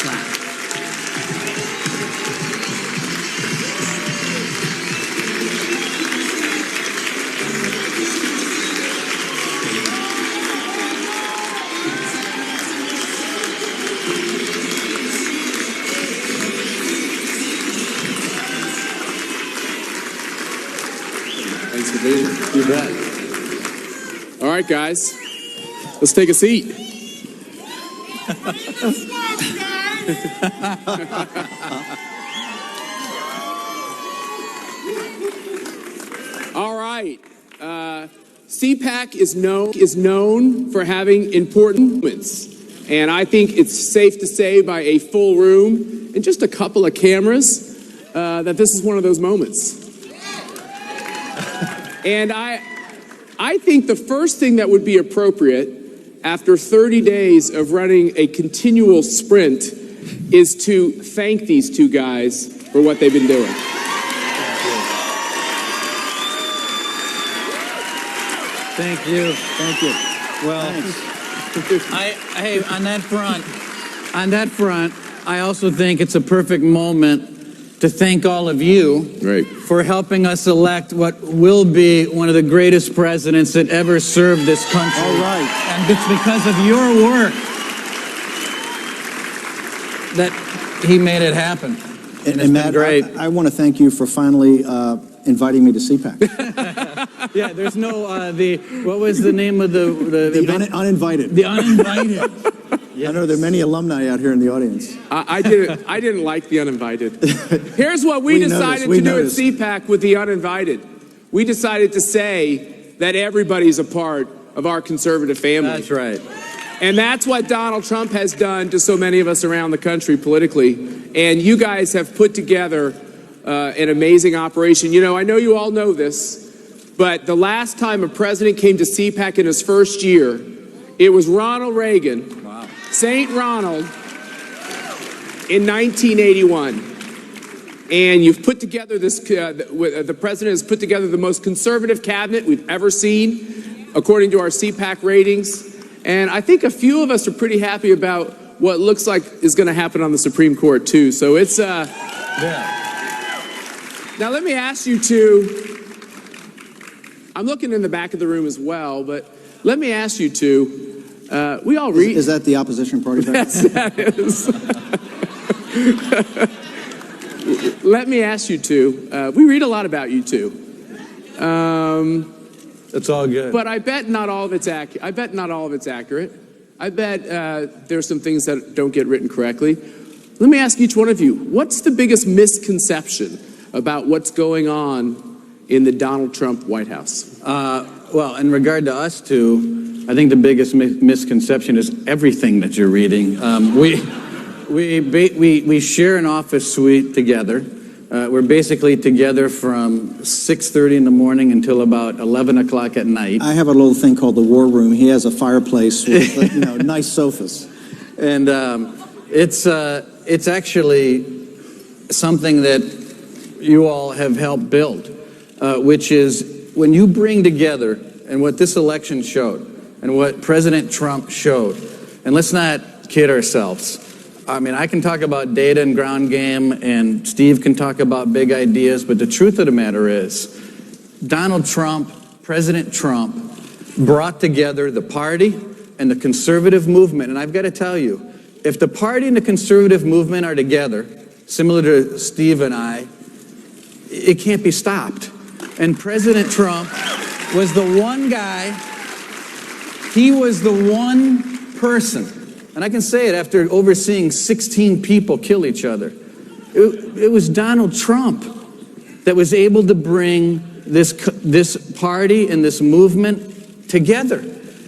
round. Thanks for being here. You bet. All right, guys, let's take a seat. All right. CPAC is known for having important moments, and I think it's safe to say by a full room and just a couple of cameras that this is one of those moments. And I think the first thing that would be appropriate after 30 days of running a continual sprint is to thank these two guys for what they've been doing. Thank you. Thank you. Well, hey, on that front, I also think it's a perfect moment to thank all of you for helping us elect what will be one of the greatest presidents that ever served this country. All right. And it's because of your work that he made it happen. And Matt, great. I want to thank you for finally inviting me to CPAC. Yeah, there's no, what was the name of the uninvited. The uninvited. Yes. I know there are many alumni out here in the audience. I didn't like the uninvited. Here's what we decided to do at CPAC with the uninvited. We decided to say that everybody's a part of our conservative family. That's right. And that's what Donald Trump has done to so many of us around the country politically. And you guys have put together an amazing operation. You know, I know you all know this, but the last time a president came to CPAC in his first year, it was Ronald Reagan. Wow. St. Ronald in 1981. And you've put together this, the president has put together the most conservative cabinet we've ever seen, according to our CPAC ratings. And I think a few of us are pretty happy about what looks like is going to happen on the Supreme Court, too. So it's, Now let me ask you two, I'm looking in the back of the room as well, but let me ask you two, we all read... Is that the opposition party? Yes, that is. Let me ask you two, we read a lot about you two. It's all good. But I bet not all of it's accurate. I bet there's some things that don't get written correctly. Let me ask each one of you, what's the biggest misconception about what's going on in the Donald Trump White House? Well, in regard to us two, I think the biggest misconception is everything that you're reading. We share an office suite together. We're basically together from 6:30 in the morning until about 11 o'clock at night. I have a little thing called the War Room. He has a fireplace with nice sofas. And it's actually something that you all have helped build, which is when you bring together, and what this election showed, and what President Trump showed, and let's not kid ourselves. I mean, I can talk about data and ground game, and Steve can talk about big ideas, but the truth of the matter is, Donald Trump, President Trump, brought together the party and the conservative movement. And I've got to tell you, if the party and the conservative movement are together, similar to Steve and I, it can't be stopped. And President Trump was the one guy, he was the one person, and I can say it after overseeing 16 people kill each other. It was Donald Trump that was able to bring this party and this movement together.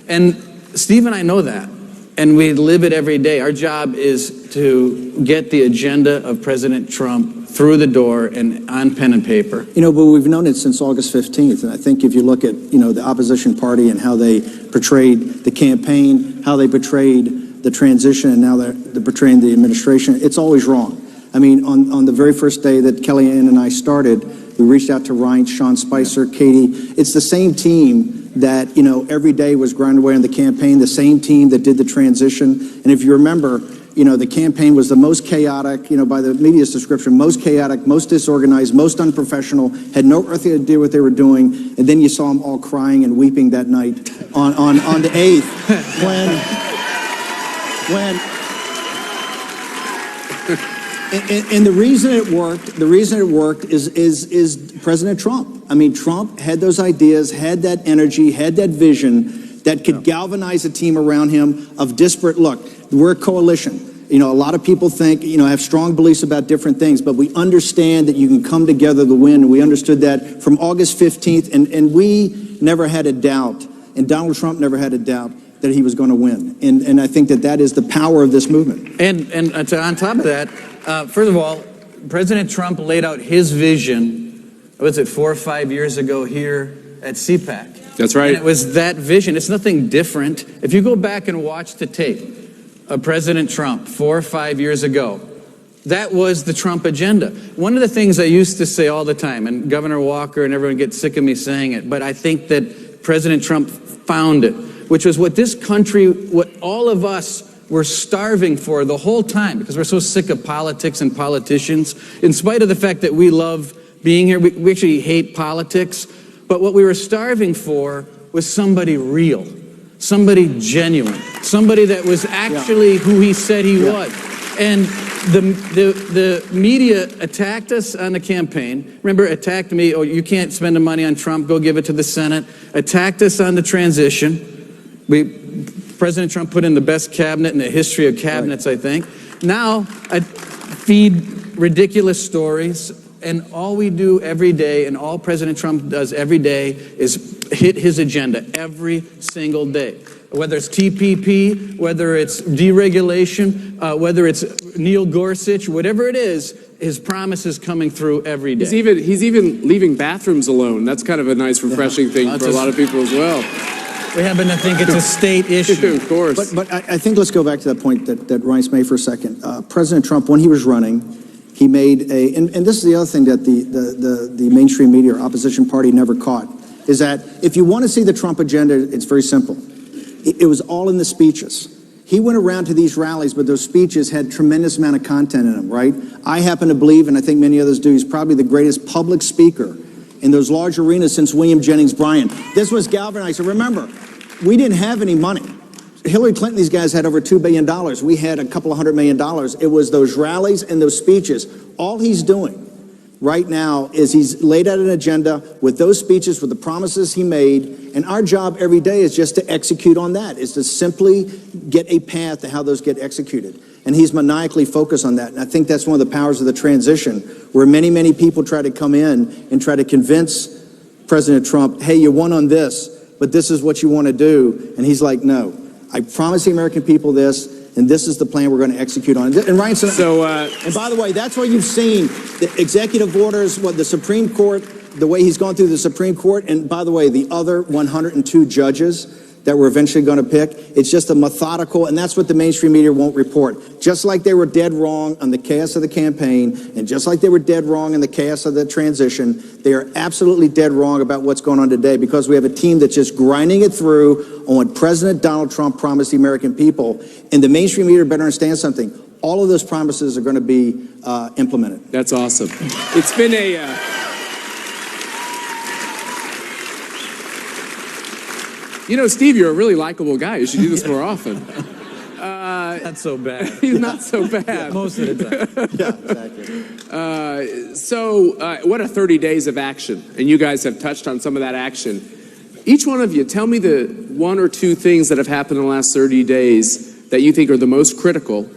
And Steve and I know that, and we live it every day. Our job is to get the agenda of President Trump through the door and on pen and paper. But we've known it since August 15th. And I think if you look at, the opposition party and how they portrayed the campaign, how they portrayed the transition, and now they're portraying the administration, it's always wrong. I mean, on the very first day that Kellyanne and I started, we reached out to Ryan, Sean Spicer, Katie. It's the same team that, every day was grinding away on the campaign, the same team that did the transition. And if you remember, the campaign was the most chaotic, by the media's description, most chaotic, most disorganized, most unprofessional, had no earthly idea what they were doing. And then you saw them all crying and weeping that night on the 8th and the reason it worked is President Trump. I mean, Trump had those ideas, had that energy, had that vision that could galvanize a team around him of disparate. Look, we're a coalition. A lot of people think, have strong beliefs about different things, but we understand that you can come together to win. And we understood that from August 15th, and we never had a doubt, and Donald Trump never had a doubt that he was going to win. And I think that is the power of this movement. And on top of that, first of all, President Trump laid out his vision, was it 4 or 5 years ago here at CPAC? That's right. And it was that vision. It's nothing different. If you go back and watch the tape of President Trump 4 or 5 years ago, that was the Trump agenda. One of the things I used to say all the time, and Governor Walker and everyone gets sick of me saying it, but I think that President Trump found it, which was what this country, what all of us were starving for the whole time, because we're so sick of politics and politicians. In spite of the fact that we love being here, we actually hate politics, but what we were starving for was somebody real, somebody genuine, somebody that was actually who he said he was. And the media attacked us on the campaign. Remember, attacked me, oh, you can't spend the money on Trump, go give it to the Senate. Attacked us on the transition. President Trump put in the best cabinet in the history of cabinets, I think. Now, I feed ridiculous stories, and all we do every day, and all President Trump does every day, is hit his agenda every single day. Whether it's TPP, whether it's deregulation, whether it's Neil Gorsuch, whatever it is, his promise is coming through every day. He's even leaving bathrooms alone. That's kind of a nice, refreshing thing for a lot of people as well. We happen to think it's a state issue. Of course. But I think let's go back to that point that Reince made for a second. President Trump, when he was running, he made and this is the other thing that the mainstream media or opposition party never caught, is that if you want to see the Trump agenda, it's very simple. It was all in the speeches. He went around to these rallies, but those speeches had tremendous amount of content in them, right? I happen to believe, and I think many others do, he's probably the greatest public speaker in those large arenas since William Jennings Bryan. This was galvanizing. Remember, we didn't have any money. Hillary Clinton, these guys had over $2 billion. We had a couple of $100 million. It was those rallies and those speeches. All he's doing right now is he's laid out an agenda with those speeches, with the promises he made, and our job every day is just to execute on that, is to simply get a path to how those get executed. And he's maniacally focused on that. And I think that's one of the powers of the transition, where many, many people try to come in and try to convince President Trump, hey, you won on this, but this is what you want to do. And he's like, no, I promise the American people this, and this is the plan we're going to execute on. And Ryan, and by the way, that's why you've seen the executive orders, what the Supreme Court, the way he's gone through the Supreme Court, and by the way, the other 102 judges that we're eventually going to pick. It's just a methodical, and that's what the mainstream media won't report. Just like they were dead wrong on the chaos of the campaign, and just like they were dead wrong in the chaos of the transition, they are absolutely dead wrong about what's going on today, because we have a team that's just grinding it through on what President Donald Trump promised the American people. And the mainstream media better understand something. All of those promises are going to be implemented. That's awesome. It's been a... Steve, you're a really likable guy. You should do this more often. Not so bad. He's not so bad. Most of the time. Yeah, exactly. What are 30 days of action? And you guys have touched on some of that action. Each one of you, tell me the one or two things that have happened in the last 30 days that you think are the most critical.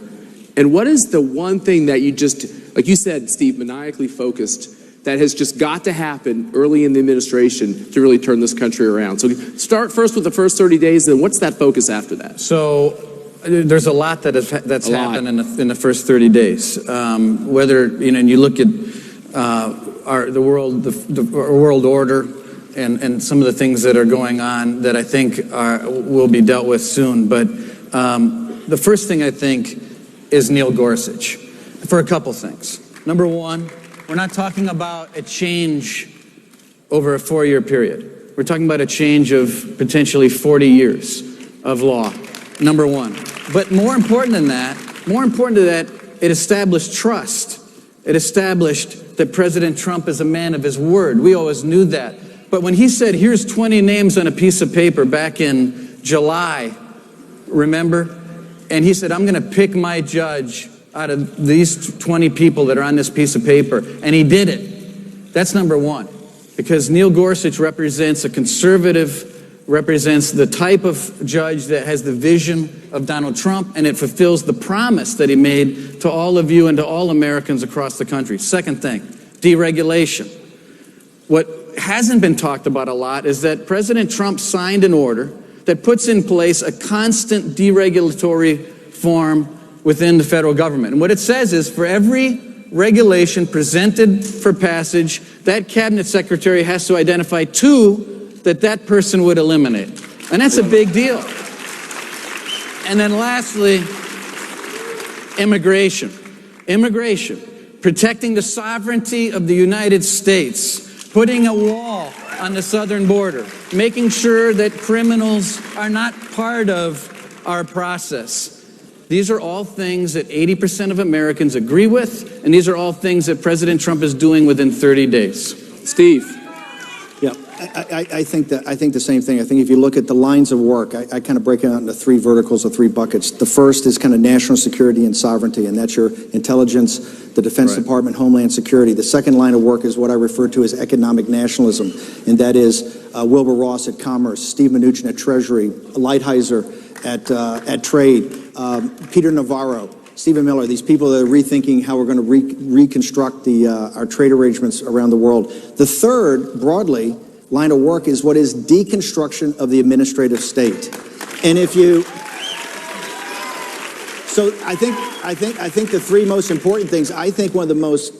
And what is the one thing that you just, like you said, Steve, maniacally focused, that has just got to happen early in the administration to really turn this country around? So start first with the first 30 days, then what's that focus after that? So there's a lot that's happened in the first 30 days. Whether, and you look at the world order and some of the things that are going on that I think will be dealt with soon. But the first thing I think is Neil Gorsuch, for a couple things. Number one, we're not talking about a change over a 4-year period. We're talking about a change of potentially 40 years of law, number one. But more important than that, More important to that, it established trust. It established that President Trump is a man of his word. We always knew that. But when he said, here's 20 names on a piece of paper back in July, remember? And he said, I'm going to pick my judge out of these 20 people that are on this piece of paper. And he did it. That's number one. Because Neil Gorsuch represents a conservative, represents the type of judge that has the vision of Donald Trump, and it fulfills the promise that he made to all of you and to all Americans across the country. Second thing, deregulation. What hasn't been talked about a lot is that President Trump signed an order that puts in place a constant deregulatory form within the federal government. And what it says is for every regulation presented for passage, that cabinet secretary has to identify two that person would eliminate. And that's a big deal. And then lastly, immigration. Immigration, protecting the sovereignty of the United States, putting a wall on the southern border, making sure that criminals are not part of our process. These are all things that 80% of Americans agree with, and these are all things that President Trump is doing within 30 days. Steve. Yeah, I think the same thing. I think if you look at the lines of work, I kind of break it out into three verticals or three buckets. The first is kind of national security and sovereignty, and that's your intelligence, the Defense Department, Homeland Security. The second line of work is what I refer to as economic nationalism, and that is Wilbur Ross at Commerce, Steve Mnuchin at Treasury, Lighthizer at Trade, Peter Navarro, Stephen Miller, these people that are rethinking how we're going to reconstruct our trade arrangements around the world. The third, broadly, line of work is what is deconstruction of the administrative state. And if you, so I think the three most important things, I think one of the most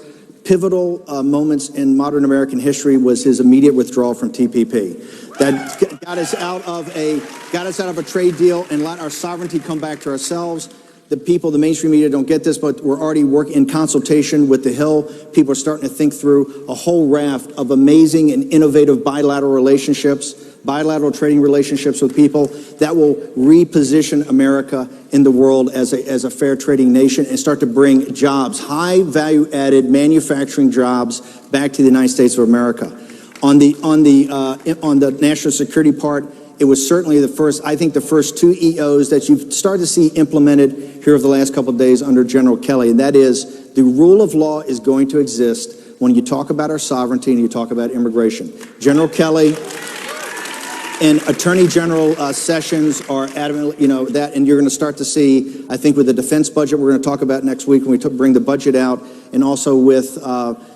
pivotal moments in modern American history was his immediate withdrawal from TPP. That got us out of a trade deal and let our sovereignty come back to ourselves. The people, the mainstream media don't get this, but we're already working in consultation with the Hill. People are starting to think through a whole raft of amazing and innovative bilateral relationships, bilateral trading relationships with people that will reposition America in the world as a fair trading nation and start to bring jobs, high value added manufacturing jobs back to the United States of America. On the national security part, it was certainly the first two EOs that you've started to see implemented here over the last couple of days under General Kelly, and that is the rule of law is going to exist when you talk about our sovereignty and you talk about immigration. General Kelly and Attorney General Sessions are adamant, that, and you're going to start to see, I think, with the defense budget we're going to talk about next week when we bring the budget out, and also with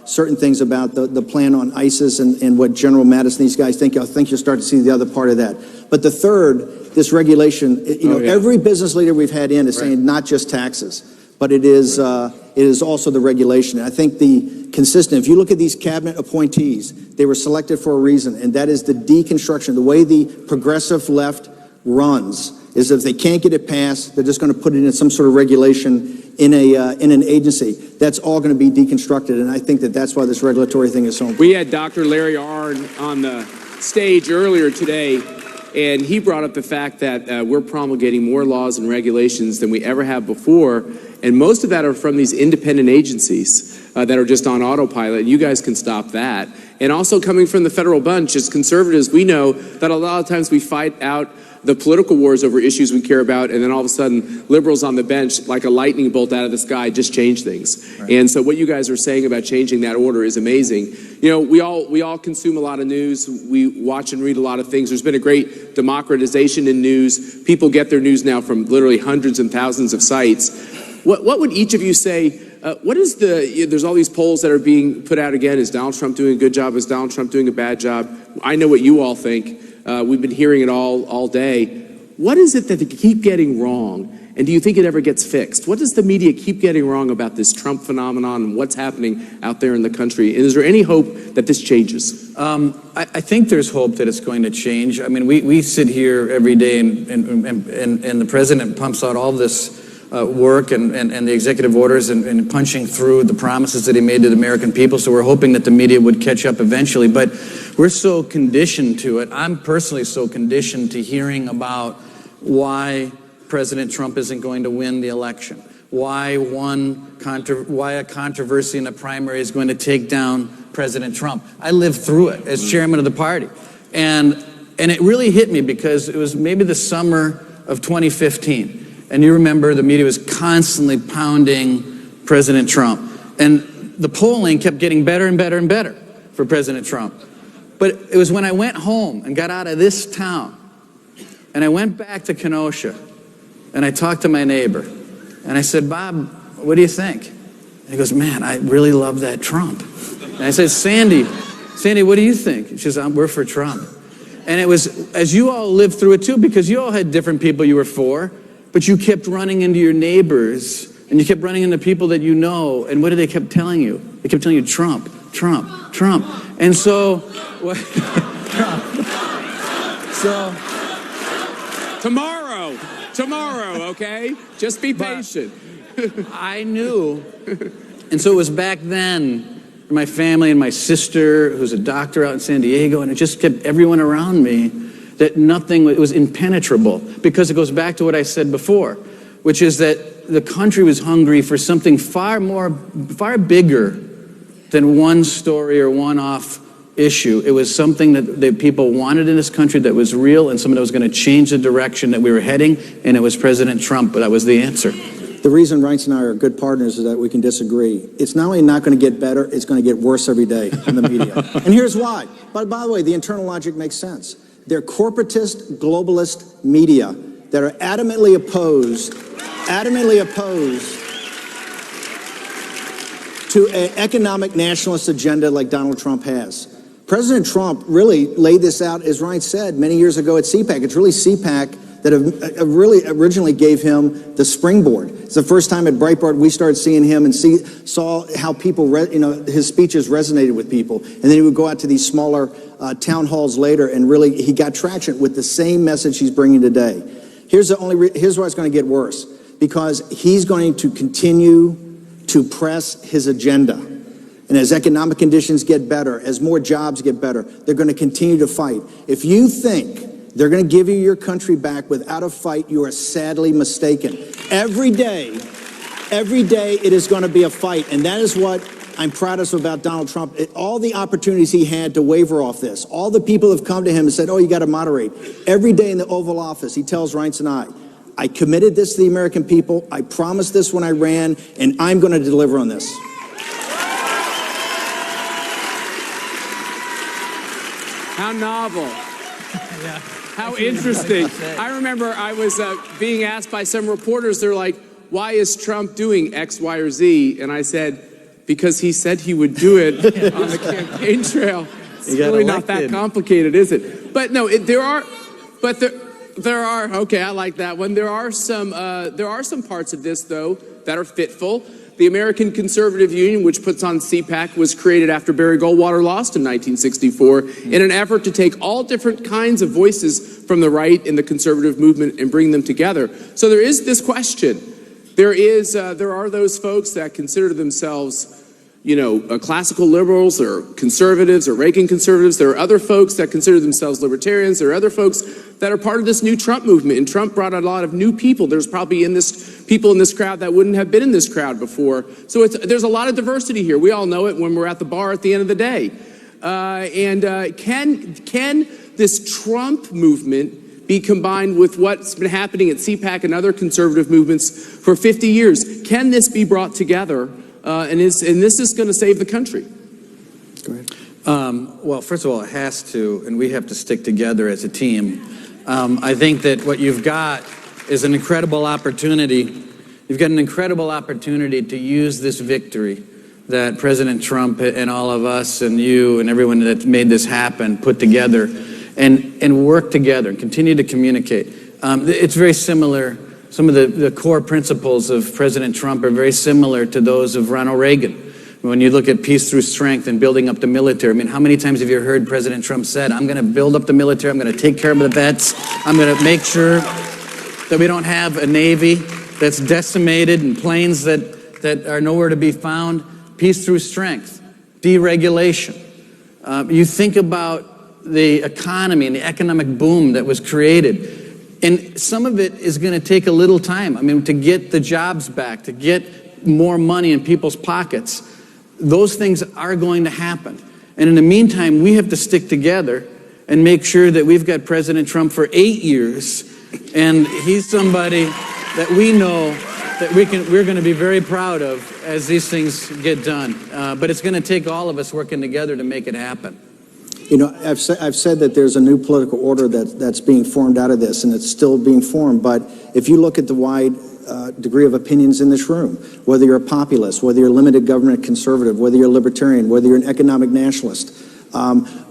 certain things about the plan on ISIS and what General Mattis and these guys think. I think you'll start to see the other part of that. But the third, this regulation, every business leader we've had in is saying not just taxes, but it is also the regulation. And I think if you look at these cabinet appointees, they were selected for a reason, and that is the deconstruction. The way the progressive left runs is if they can't get it passed, they're just going to put it in some sort of regulation in an agency. That's all going to be deconstructed, and I think that's why this regulatory thing is so important. We had Dr. Larry Arnn on the stage earlier today, and he brought up the fact that we're promulgating more laws and regulations than we ever have before, and most of that are from these independent agencies that are just on autopilot. You guys can stop that. And also coming from the federal bunch, as conservatives, we know that a lot of times we fight out the political wars over issues we care about, and then all of a sudden, liberals on the bench, like a lightning bolt out of the sky, just change things. Right. And so what you guys are saying about changing that order is amazing. We all consume a lot of news. We watch and read a lot of things. There's been a great democratization in news. People get their news now from literally hundreds and thousands of sites. What would each of you say? There's all these polls that are being put out again. Is Donald Trump doing a good job? Is Donald Trump doing a bad job? I know what you all think. We've been hearing it all day. What is it that they keep getting wrong? And do you think it ever gets fixed? What does the media keep getting wrong about this Trump phenomenon and what's happening out there in the country? And is there any hope that this changes? I think there's hope that it's going to change. I mean, we sit here every day and the president pumps out all this work and the executive orders and punching through the promises that he made to the American people. So we're hoping that the media would catch up eventually. But we're so conditioned to it. I'm personally so conditioned to hearing about why President Trump isn't going to win the election, why a controversy in the primary is going to take down President Trump. I lived through it as chairman of the party. And it really hit me because it was maybe the summer of 2015. And you remember the media was constantly pounding President Trump. And the polling kept getting better and better and better for President Trump. But it was when I went home and got out of this town, and I went back to Kenosha, and I talked to my neighbor, and I said, Bob, what do you think? And he goes, man, I really love that Trump. And I said, Sandy, what do you think? She says, we're for Trump. And it was, as you all lived through it too, because you all had different people you were for, but you kept running into your neighbors, and you kept running into people that you know, and what did they kept telling you? They kept telling you, Trump, Trump, Trump. And so, Trump. So, Tomorrow, okay? Just be patient. I knew, and so it was back then, my family and my sister, who's a doctor out in San Diego, and it just kept everyone around me, that nothing, it was impenetrable, because it goes back to what I said before, which is that the country was hungry for something far bigger than one story or one-off issue. It was something that people wanted in this country that was real and something that was going to change the direction that we were heading, and it was President Trump, but that was the answer. The reason Reince and I are good partners is that we can disagree. It's not only not going to get better, it's going to get worse every day in the media. And here's why. But by the way, the internal logic makes sense. They're corporatist, globalist media that are adamantly opposed to an economic nationalist agenda like Donald Trump has. President Trump really laid this out, as Reince said, many years ago at CPAC. It's really CPAC that really originally gave him the springboard. It's the first time at Breitbart we started seeing him and saw how people, his speeches resonated with people. And then he would go out to these smaller town halls later, and really he got traction with the same message he's bringing today. Here's why it's going to get worse, because he's going to continue to press his agenda. And as economic conditions get better, as more jobs get better, they're going to continue to fight. If you think they're going to give you your country back without a fight, you are sadly mistaken. Every day it is going to be a fight. And that is what I'm proudest about Donald Trump. All the opportunities he had to waver off this, all the people have come to him and said, oh, you got to moderate. Every day in the Oval Office, he tells Reince and I committed this to the American people. I promised this when I ran, and I'm going to deliver on this. How novel. Yeah. How interesting. I remember I was being asked by some reporters, they're like, why is Trump doing X, Y, or Z? And I said, because he said he would do it on the campaign trail. It's really not that complicated, is it? But no, there are, okay, I like that one. There are some parts of this, though, that are fitful. The American Conservative Union, which puts on CPAC, was created after Barry Goldwater lost in 1964 in an effort to take all different kinds of voices from the right in the conservative movement and bring them together. So there is this question. There are those folks that consider themselves, classical liberals or conservatives or Reagan conservatives. There are other folks that consider themselves libertarians. There are other folks that are part of this new Trump movement. And Trump brought a lot of new people. There's probably people in this crowd that wouldn't have been in this crowd before. So there's a lot of diversity here. We all know it when we're at the bar at the end of the day. Can this Trump movement be combined with what's been happening at CPAC and other conservative movements for 50 years? Can this be brought together? And this is going to save the country. Go ahead. Well, first of all, it has to, and we have to stick together as a team. I think that what you've got is an incredible opportunity. You've got an incredible opportunity to use this victory that President Trump and all of us and you and everyone that made this happen put together and work together and continue to communicate. It's very similar. Some of the core principles of President Trump are very similar to those of Ronald Reagan. When you look at peace through strength and building up the military, I mean, how many times have you heard President Trump said, I'm going to build up the military, I'm going to take care of the vets, I'm going to make sure that we don't have a Navy that's decimated and planes that are nowhere to be found. Peace through strength, deregulation. You think about the economy and the economic boom that was created. And some of it is going to take a little time. I mean, to get the jobs back, to get more money in people's pockets, those things are going to happen. And in the meantime, we have to stick together and make sure that we've got President Trump for 8 years, and he's somebody that we know that we're going to be very proud of as these things get done. But it's going to take all of us working together to make it happen. You know, I've said that there's a new political order that's being formed out of this, and it's still being formed. But if you look at the wide degree of opinions in this room, whether you're a populist, whether you're a limited government conservative, whether you're a libertarian, whether you're an economic nationalist,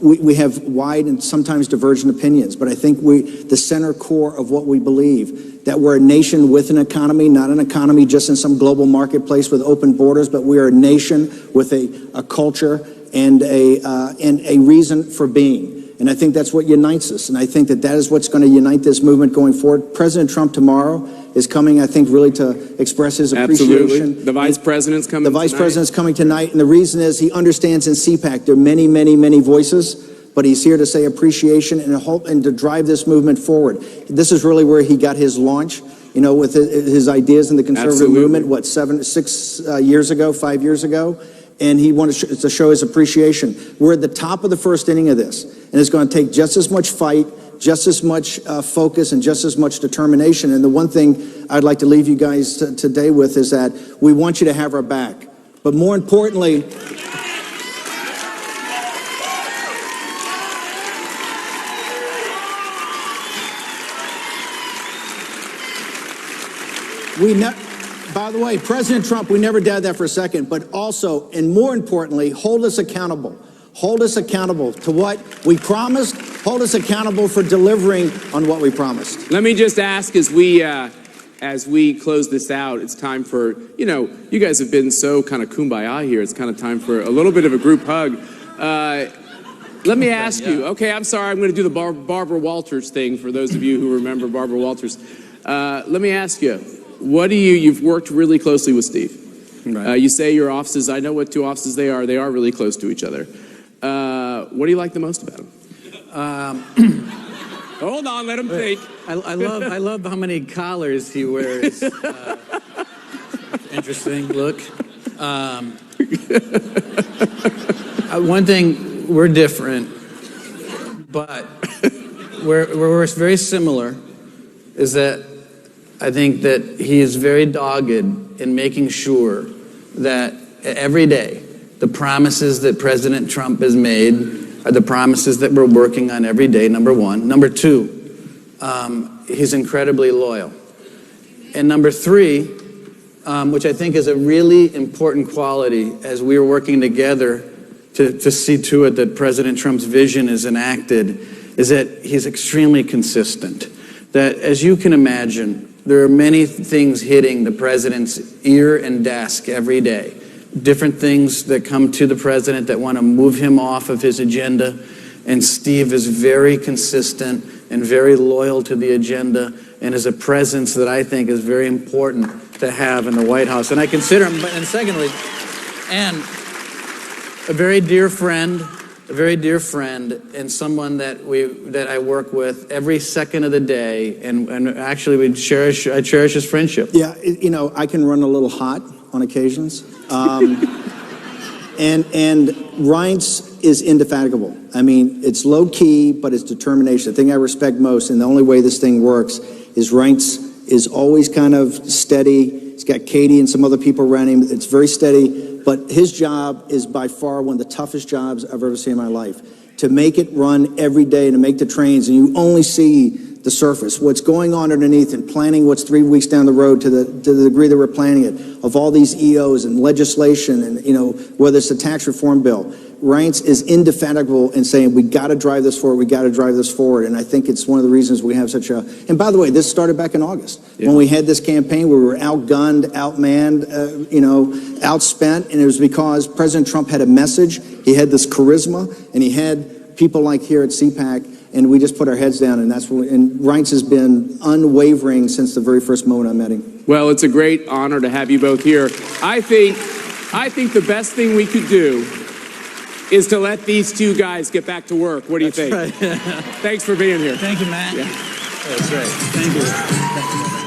we have wide and sometimes divergent opinions. But I think the center core of what we believe, that we're a nation with an economy, not an economy just in some global marketplace with open borders, but we are a nation with a culture and a reason for being. And I think that's what unites us. And I think that is what's going to unite this movement going forward. President Trump tomorrow is coming, I think, really to express his appreciation. Absolutely. The vice president's coming tonight. The vice president's coming tonight. And the reason is he understands in CPAC there are many, many, many voices, but he's here to say appreciation and to drive this movement forward. This is really where he got his launch, you know, with his ideas in the conservative movement, 5 years ago. And he wanted to show his appreciation. We're at the top of the first inning of this, and it's going to take just as much fight, just as much focus, and just as much determination. And the one thing I'd like to leave you guys today with is that we want you to have our back. But more importantly, by the way, President Trump, we never did that for a second, but also, and more importantly, hold us accountable. Hold us accountable to what we promised. Hold us accountable for delivering on what we promised. Let me just ask, as we close this out, it's time for, you guys have been so kind of kumbaya here. It's kind of time for a little bit of a group hug. Let me ask you, okay, I'm sorry, I'm going to do the Barbara Walters thing for those of you who remember Barbara Walters. Let me ask you, you've worked really closely with Steve. Right. You say your offices, I know what two offices they are really close to each other. What do you like the most about him? Hold on, let him think. I love how many collars he wears. Interesting look. One thing, we're different, but we're very similar, is that I think that he is very dogged in making sure that every day the promises that President Trump has made are the promises that we're working on every day, number one. Number two, he's incredibly loyal. And number three, which I think is a really important quality as we are working together to see to it that President Trump's vision is enacted, is that he's extremely consistent. That, as you can imagine, there are many things hitting the president's ear and desk every day. Different things that come to the president that want to move him off of his agenda. And Steve is very consistent and very loyal to the agenda and is a presence that I think is very important to have in the White House. And I consider him, and secondly, and a very dear friend, and someone that I work with every second of the day, and actually I cherish his friendship. Yeah, I can run a little hot on occasions, and Reince is indefatigable. I mean, it's low key, but it's determination. The thing I respect most, and the only way this thing works, is Reince is always kind of steady. He's got Katie and some other people around him. It's very steady. But his job is by far one of the toughest jobs I've ever seen in my life. To make it run every day, to make the trains, and you only see the surface. What's going on underneath and planning what's 3 weeks down the road to the degree that we're planning it, of all these EOs and legislation and, whether it's the tax reform bill. Reince is indefatigable in saying, we got to drive this forward, And I think it's one of the reasons we have such a, and by the way, this started back in August. Yeah. When we had this campaign, we were outgunned, outmanned, outspent, and it was because President Trump had a message, he had this charisma, and he had people like here at CPAC, and we just put our heads down, and Reince has been unwavering since the very first moment I met him. Well, it's a great honor to have you both here. I think the best thing we could do is to let these two guys get back to work. What do you think? Right. Thanks for being here. Thank you, Matt. Yeah. That's great. Thank you.